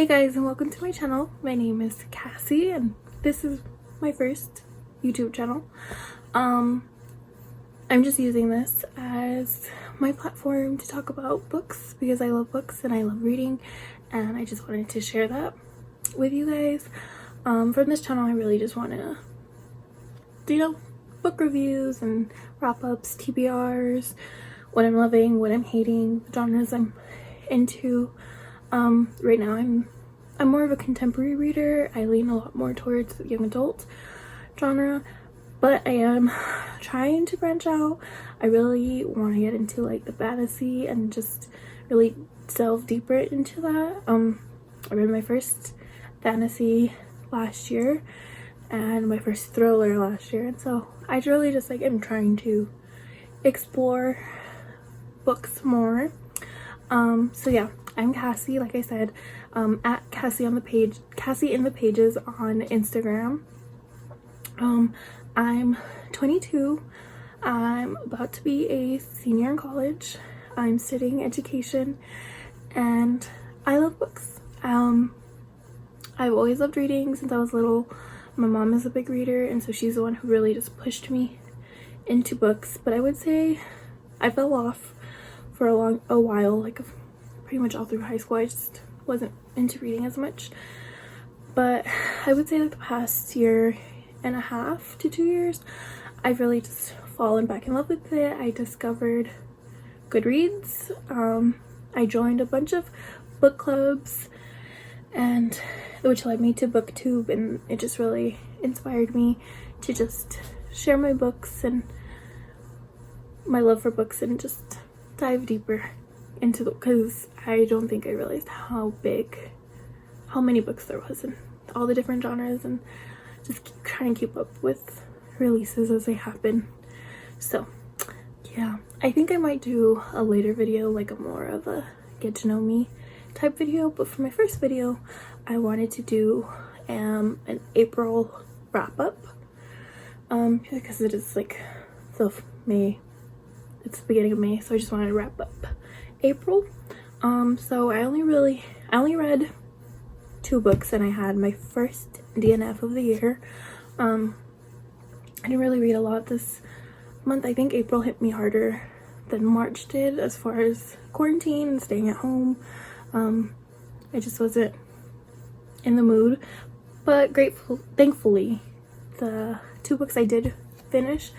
Hey guys, and welcome to my channel. My name is Cassie and this is my first YouTube channel. I'm just using this as my platform to talk about books because I love books and I love reading, and I just wanted to share that with you guys. From this channel I really just want to do, book reviews and wrap-ups, TBRs, what I'm loving, what I'm hating, the genres I'm into. Right now I'm more of a contemporary reader. I lean a lot more towards the young adult genre, but I am trying to branch out. I really want to get into like the fantasy and just really delve deeper into that. I read my first fantasy last year and my first thriller last year, and so I really just am trying to explore books more. So yeah, I'm Cassie, like I said, at Cassie on the page, Cassie in the pages on Instagram. I'm 22. I'm about to be a senior in college. I'm studying education and I love books. I've always loved reading since I was little. My mom is a big reader, and so she's the one who really just pushed me into books. But I would say I fell off for a while, like pretty much all through high school. I just wasn't into reading as much. But I would say like the past year and a half to 2 years, I've really just fallen back in love with it. I discovered Goodreads. I joined a bunch of book clubs, and which led me to BookTube, and it just really inspired me to just share my books and my love for books and just dive deeper into the, because I don't think I realized how many books there was and all the different genres, and just trying to keep up with releases as they happen. So yeah, I think I might do a later video, like a more of a get to know me type video, but for my first video I wanted to do an April wrap-up, because it is like the May, it's the beginning of May, so I just wanted to wrap up April. So I only read 2 books, and I had my first DNF of the year. I didn't really read a lot this month. I think April hit me harder than March did as far as quarantine and staying at home. I just wasn't in the mood, but thankfully the 2 books I did finish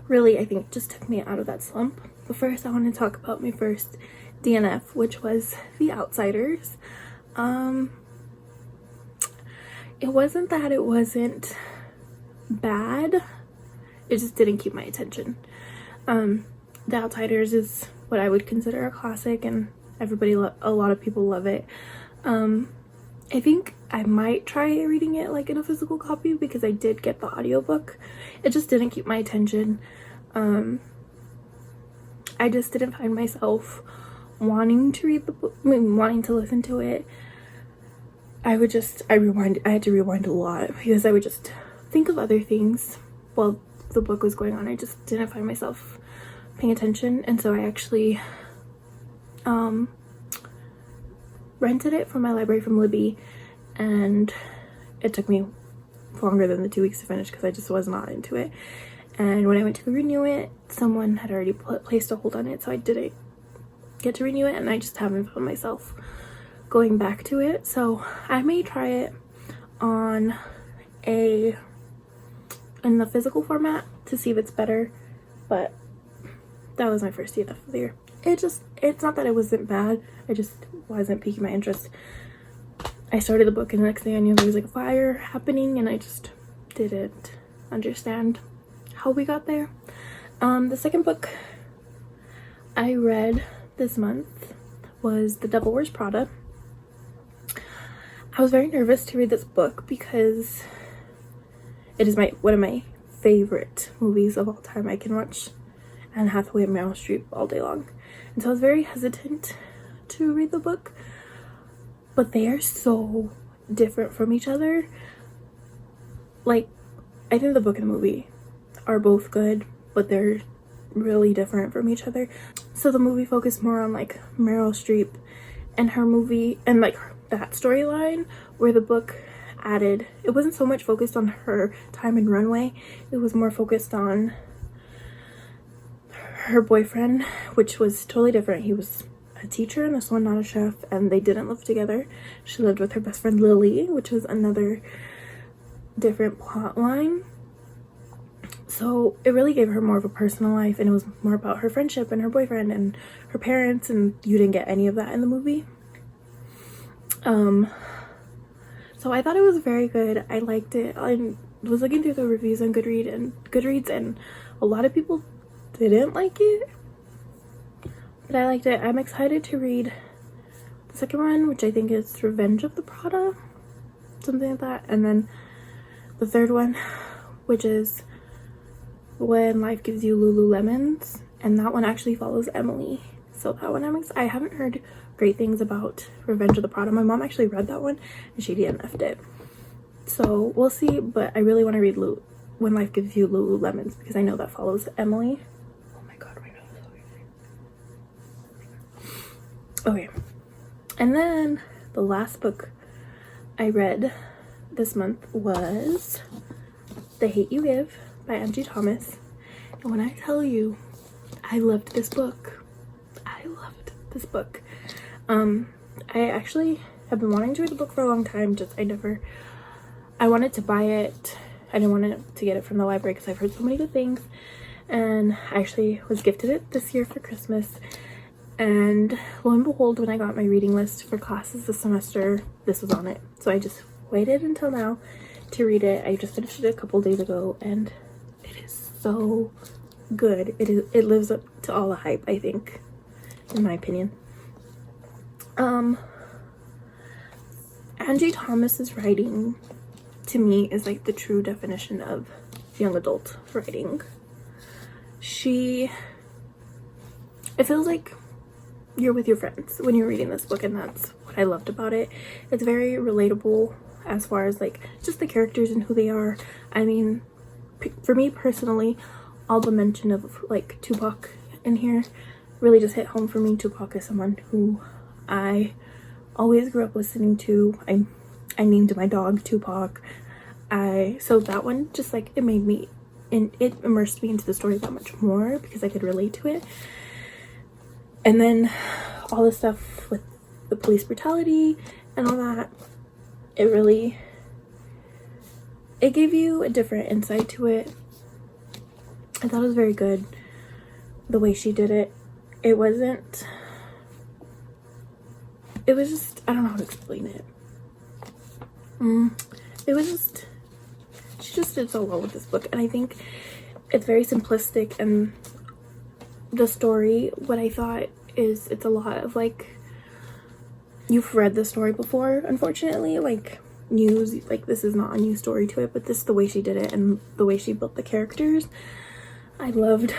really, I think, just took me out of that slump. But first I want to talk about my first DNF, which was The Outsiders. It wasn't that it wasn't bad, it just didn't keep my attention. The Outsiders is what I would consider a classic, and a lot of people love it. I think I might try reading it like in a physical copy because I did get the audiobook. It just didn't keep my attention. I just didn't find myself wanting to read the book, wanting to listen to it. I had to rewind a lot because I would just think of other things while the book was going on. I just didn't find myself paying attention, and so I actually rented it from my library from Libby, and it took me longer than the 2 weeks to finish because I just was not into it. And when I went to renew it, someone had already placed a hold on it, so I didn't get to renew it, and I just haven't found myself going back to it. So I may try it in the physical format to see if it's better, but that was my first DNF of the year. It's not that it wasn't bad, I just wasn't piquing my interest. I started the book and the next thing I knew there was like a fire happening, and I just didn't understand how we got there. The second book I read this month was The Devil Wears Prada. I was very nervous to read this book because it is one of my favorite movies of all time. I can watch Anne Hathaway and Meryl Streep all day long, and so I was very hesitant to read the book, but they are so different from each other. Like, I think the book and the movie are both good, but they're really different from each other. So the movie focused more on like Meryl Streep and her movie, and like that storyline, where the book added, it wasn't so much focused on her time in Runway, it was more focused on her boyfriend, which was totally different. He was a teacher in this one, not a chef, and they didn't live together. She lived with her best friend Lily, which was another different plot line. So it really gave her more of a personal life, and it was more about her friendship and her boyfriend and her parents, and you didn't get any of that in the movie. So I thought it was very good. I liked it. I was looking through the reviews on Goodreads, and a lot of people didn't like it, but I liked it. I'm excited to read the second one, which I think is Revenge of the Prada, something like that, and then the third one, which is When Life Gives You Lululemons, and that one actually follows Emily. So that one I haven't heard great things about Revenge of the Prada. My mom actually read that one and she DNF'd it, so we'll see. But I really want to read When Life Gives You Lululemons because I know that follows Emily. Oh my god, my nose. Okay, and then the last book I read this month was The Hate U Give by Angie Thomas. And when I tell you, I loved this book. I loved this book. I actually have been wanting to read the book for a long time. I wanted to buy it. I didn't want to get it from the library because I've heard so many good things. And I actually was gifted it this year for Christmas. And lo and behold, when I got my reading list for classes this semester, this was on it. So I just waited until now to read it. I just finished it a couple days ago, and it is so good. It lives up to all the hype, I think, in my opinion. Angie Thomas's writing to me is like the true definition of young adult writing. It feels like you're with your friends when you're reading this book, and that's what I loved about it. It's very relatable as far as like just the characters and who they are. I mean, for me personally, all the mention of like Tupac in here really just hit home for me. Tupac is someone who I always grew up listening to. I named my dog Tupac. So that one just like it immersed me into the story that much more because I could relate to it. And then all the stuff with the police brutality and all that, it gave you a different insight to it. I thought it was very good the way she did it. It was just, I don't know how to explain it. She just did so well with this book, and I think it's very simplistic, and the story, what I thought is it's a lot of like, you've read the story before, unfortunately, like news, like this is not a new story to it, but this, the way she did it and the way she built the characters, I loved.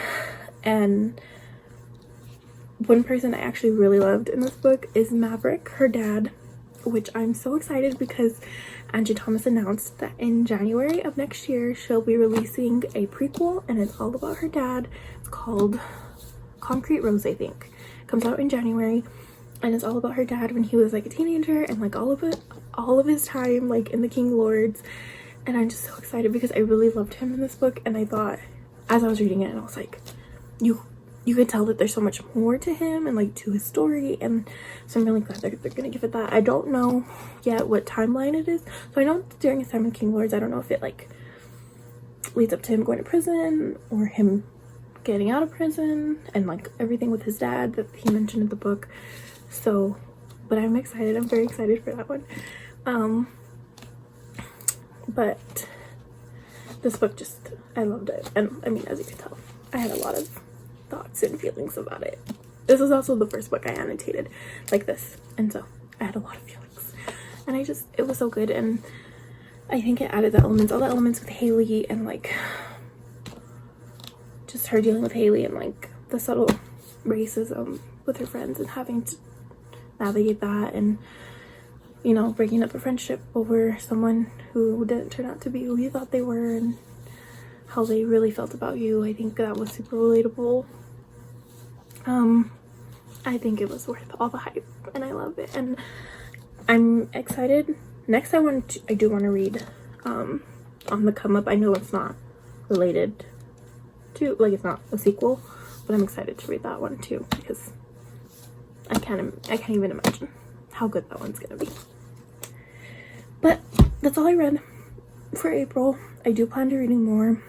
And one person I actually really loved in this book is Maverick, her dad, which I'm so excited because Angie Thomas announced that in January of next year she'll be releasing a prequel, and it's all about her dad. It's called Concrete Rose, I think. It comes out in January, and it's all about her dad when he was like a teenager and like all of his time like in the King Lords. And I'm just so excited because I really loved him in this book, and I thought as I was reading it, and I was like, you could tell that there's so much more to him and like to his story, and so I'm really glad they're gonna give it that. I don't know yet what timeline it is. So I know during his time in King Lords, I don't know if it like leads up to him going to prison or him getting out of prison and like everything with his dad that he mentioned in the book. So, but I'm excited. I'm very excited for that one. But this book just, I loved it. And I mean, as you can tell, I had a lot of thoughts and feelings about it. This was also the first book I annotated like this, and so I had a lot of feelings, and it was so good. And I think it added all the elements with Haley, and like just her dealing with Haley and like the subtle racism with her friends and having to navigate that, and you know, breaking up a friendship over someone who didn't turn out to be who you thought they were, and how they really felt about you. I think that was super relatable. I think it was worth all the hype, and I love it. And I'm excited. Next I do want to read on the come up. I know it's not related to, like, it's not a sequel, but I'm excited to read that one too, because I can't even imagine how good that one's gonna be. But that's all I read for April. I do plan to reading more.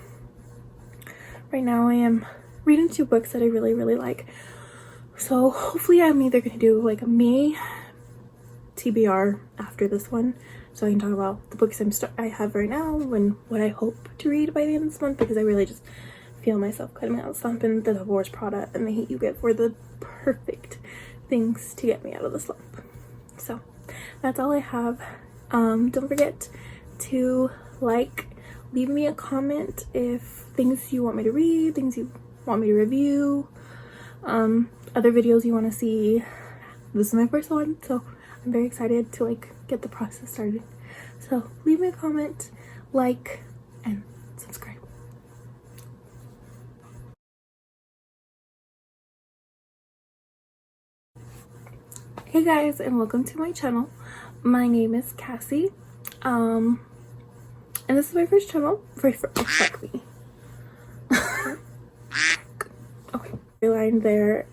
Right now I am reading 2 books that I really like, so hopefully I'm either gonna do like a May TBR after this one, so I can talk about the books I have right now and what I hope to read by the end of this month, because I really just feel myself coming out of slump, and The Divorce, Prada, and The Hate You Give were the perfect things to get me out of the slump. So that's all I have. Don't forget to leave me a comment if things you want me to read, things you want me to review, other videos you want to see. This is my first one, so I'm very excited to get the process started. So leave me a comment, and subscribe. Hey guys, and welcome to my channel. My name is Cassie, and this is my first channel. Fuck me. Okay, line there